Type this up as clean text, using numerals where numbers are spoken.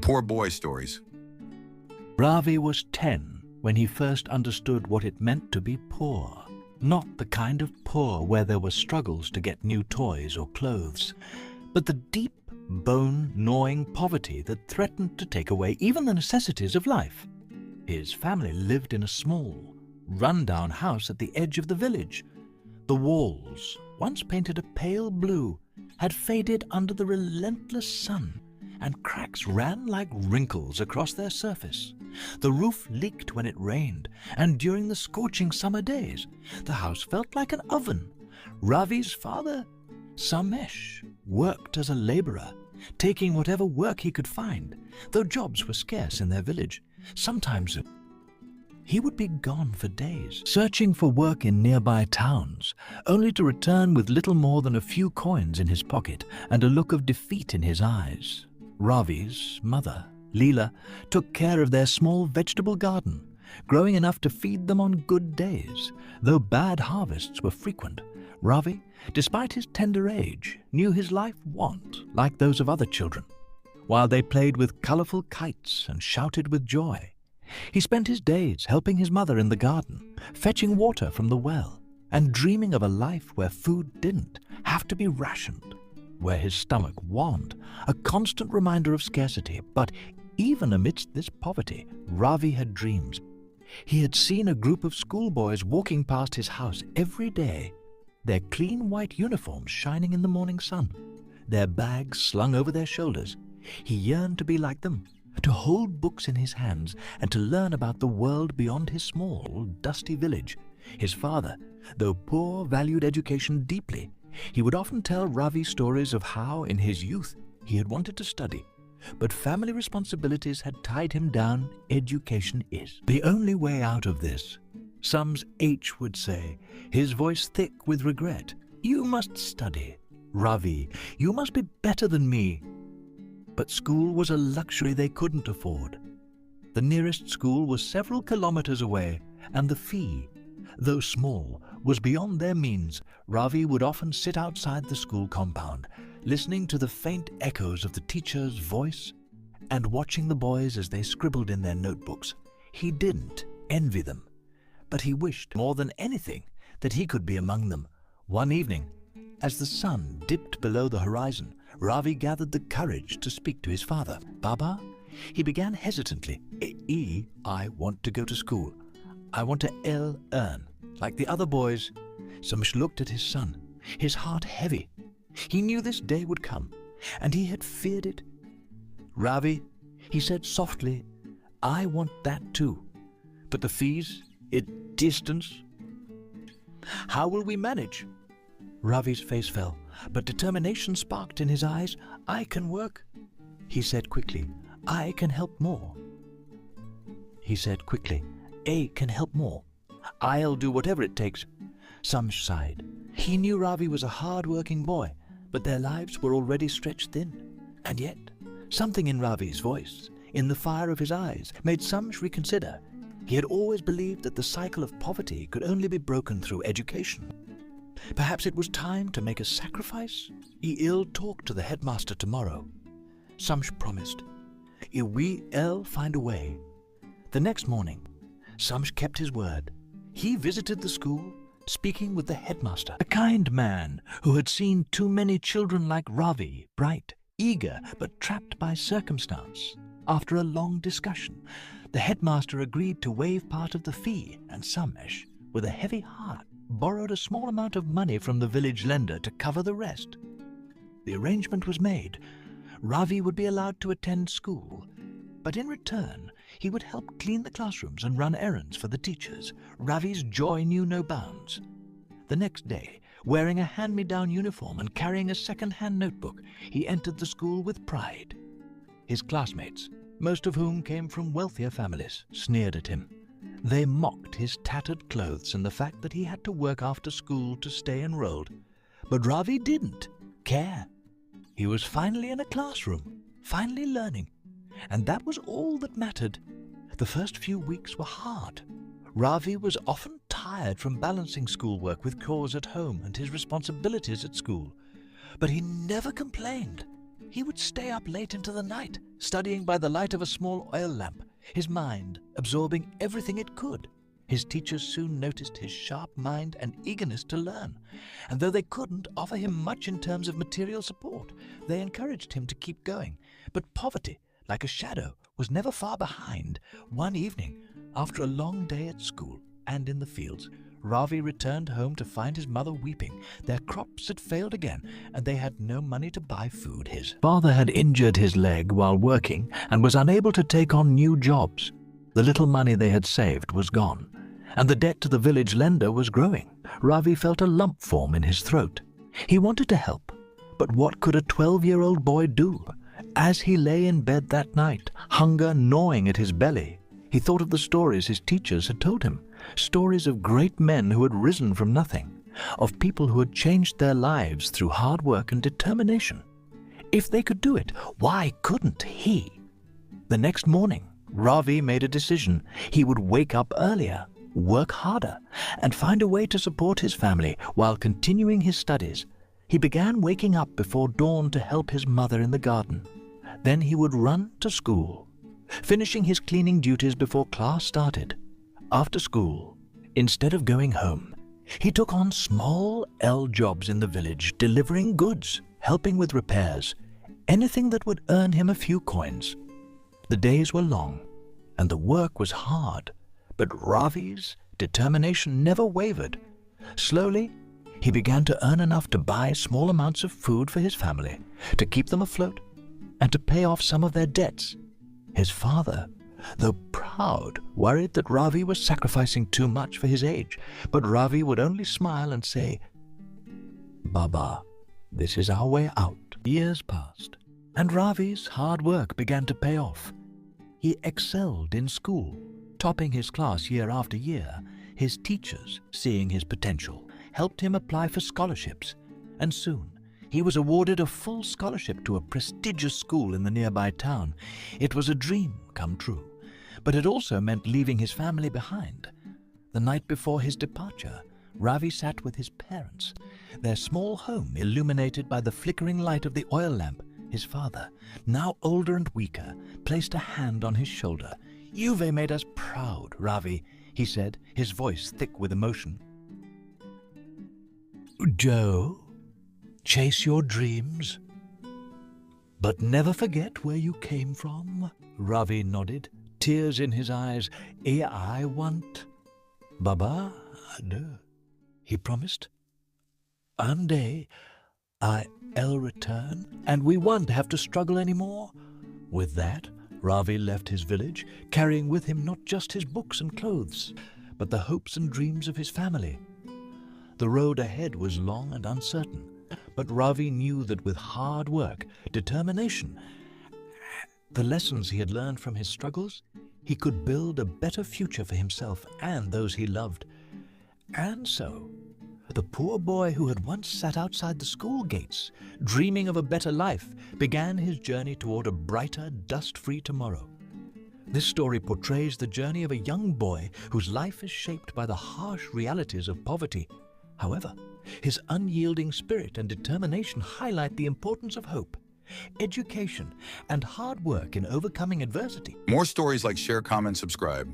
Poor boy stories. Ravi was 10 when he first understood what it meant to be poor. Not the kind of poor where there were struggles to get new toys or clothes, but the deep, bone-gnawing poverty that threatened to take away even the necessities of life. His family lived in a small, run-down house at the edge of the village. The walls, once painted a pale blue, had faded under the relentless sun, and cracks ran like wrinkles across their surface. The roof leaked when it rained, and during the scorching summer days, the house felt like an oven. Ravi's father, Samesh, worked as a laborer, taking whatever work he could find, though jobs were scarce in their village. Sometimes he would be gone for days, searching for work in nearby towns, only to return with little more than a few coins in his pocket and a look of defeat in his eyes. Ravi's mother, Leela, took care of their small vegetable garden, growing enough to feed them on good days. Though bad harvests were frequent, Ravi, despite his tender age, knew his life want like those of other children. While they played with colorful kites and shouted with joy, he spent his days helping his mother in the garden, fetching water from the well, and dreaming of a life where food didn't have to be rationed, where his stomach warmed, a constant reminder of scarcity. But even amidst this poverty, Ravi had dreams. He had seen a group of schoolboys walking past his house every day, their clean white uniforms shining in the morning sun, their bags slung over their shoulders. He yearned to be like them, to hold books in his hands and to learn about the world beyond his small, dusty village. His father, though poor, valued education deeply. He would often tell Ravi stories of how, in his youth, he had wanted to study, but family responsibilities had tied him down. Education is the only way out of this. Sums H would say, his voice thick with regret. You must study. Ravi, you must be better than me. But school was a luxury they couldn't afford. The nearest school was several kilometers away, and the fee, though small, was beyond their means. Ravi would often sit outside the school compound, listening to the faint echoes of the teacher's voice and watching the boys as they scribbled in their notebooks. He didn't envy them, but he wished more than anything that he could be among them. One evening, as the sun dipped below the horizon, Ravi gathered the courage to speak to his father. Baba, he began hesitantly. I want to go to school. I want to earn, like the other boys. Samesh looked at his son, his heart heavy. He knew this day would come, and he had feared it. Ravi, he said softly, I want that too. But the fees, distance. How will we manage? Ravi's face fell, but determination sparked in his eyes. I can work, he said quickly. I can help more. He said quickly, A can help more. I'll do whatever it takes. Samesh sighed. He knew Ravi was a hard-working boy, but their lives were already stretched thin. And yet, something in Ravi's voice, in the fire of his eyes, made Samesh reconsider. He had always believed that the cycle of poverty could only be broken through education. Perhaps it was time to make a sacrifice? He'll talk to the headmaster tomorrow. Samesh promised. We'll find a way. The next morning, Samesh kept his word. He visited the school, speaking with the headmaster, a kind man who had seen too many children like Ravi, bright, eager, but trapped by circumstance. After a long discussion, the headmaster agreed to waive part of the fee, and Samesh, with a heavy heart, borrowed a small amount of money from the village lender to cover the rest. The arrangement was made. Ravi would be allowed to attend school, but in return, he would help clean the classrooms and run errands for the teachers. Ravi's joy knew no bounds. The next day, wearing a hand-me-down uniform and carrying a second-hand notebook, he entered the school with pride. His classmates, most of whom came from wealthier families, sneered at him. They mocked his tattered clothes and the fact that he had to work after school to stay enrolled. But Ravi didn't care. He was finally in a classroom, finally learning. And that was all that mattered. The first few weeks were hard. Ravi was often tired from balancing schoolwork with chores at home and his responsibilities at school. But he never complained. He would stay up late into the night, studying by the light of a small oil lamp, his mind absorbing everything it could. His teachers soon noticed his sharp mind and eagerness to learn, and though they couldn't offer him much in terms of material support, they encouraged him to keep going. But poverty, like a shadow, was never far behind. One evening, after a long day at school and in the fields, Ravi returned home to find his mother weeping. Their crops had failed again, and they had no money to buy food. His father had injured his leg while working and was unable to take on new jobs. The little money they had saved was gone, and the debt to the village lender was growing. Ravi felt a lump form in his throat. He wanted to help, but what could a 12-year-old boy do? As he lay in bed that night, hunger gnawing at his belly, he thought of the stories his teachers had told him, stories of great men who had risen from nothing, of people who had changed their lives through hard work and determination. If they could do it, why couldn't he? The next morning, Ravi made a decision. He would wake up earlier, work harder, and find a way to support his family while continuing his studies. He began waking up before dawn to help his mother in the garden. Then he would run to school, finishing his cleaning duties before class started. After school, instead of going home, he took on small jobs in the village, delivering goods, helping with repairs, anything that would earn him a few coins. The days were long, and the work was hard, but Ravi's determination never wavered. Slowly, he began to earn enough to buy small amounts of food for his family, to keep them afloat, and to pay off some of their debts. His father, though proud, worried that Ravi was sacrificing too much for his age, but Ravi would only smile and say, "Baba, this is our way out." Years passed, and Ravi's hard work began to pay off. He excelled in school, topping his class year after year. His teachers, seeing his potential, helped him apply for scholarships, and soon he was awarded a full scholarship to a prestigious school in the nearby town. It was a dream come true, but it also meant leaving his family behind. The night before his departure, Ravi sat with his parents, their small home illuminated by the flickering light of the oil lamp. His father, now older and weaker, placed a hand on his shoulder. "You've made us proud, Ravi," he said, his voice thick with emotion. "Joe, chase your dreams, but never forget where you came from." Ravi nodded, tears in his eyes. "I want, Baba, no," he promised. "One day I'll return, and we won't have to struggle anymore." With that, Ravi left his village, carrying with him not just his books and clothes, but the hopes and dreams of his family. The road ahead was long and uncertain, but Ravi knew that with hard work, determination, the lessons he had learned from his struggles, he could build a better future for himself and those he loved. And so, the poor boy who had once sat outside the school gates, dreaming of a better life, began his journey toward a brighter, dust-free tomorrow. This story portrays the journey of a young boy whose life is shaped by the harsh realities of poverty. However, his unyielding spirit and determination highlight the importance of hope, education, and hard work in overcoming adversity. More stories like share, comment, subscribe.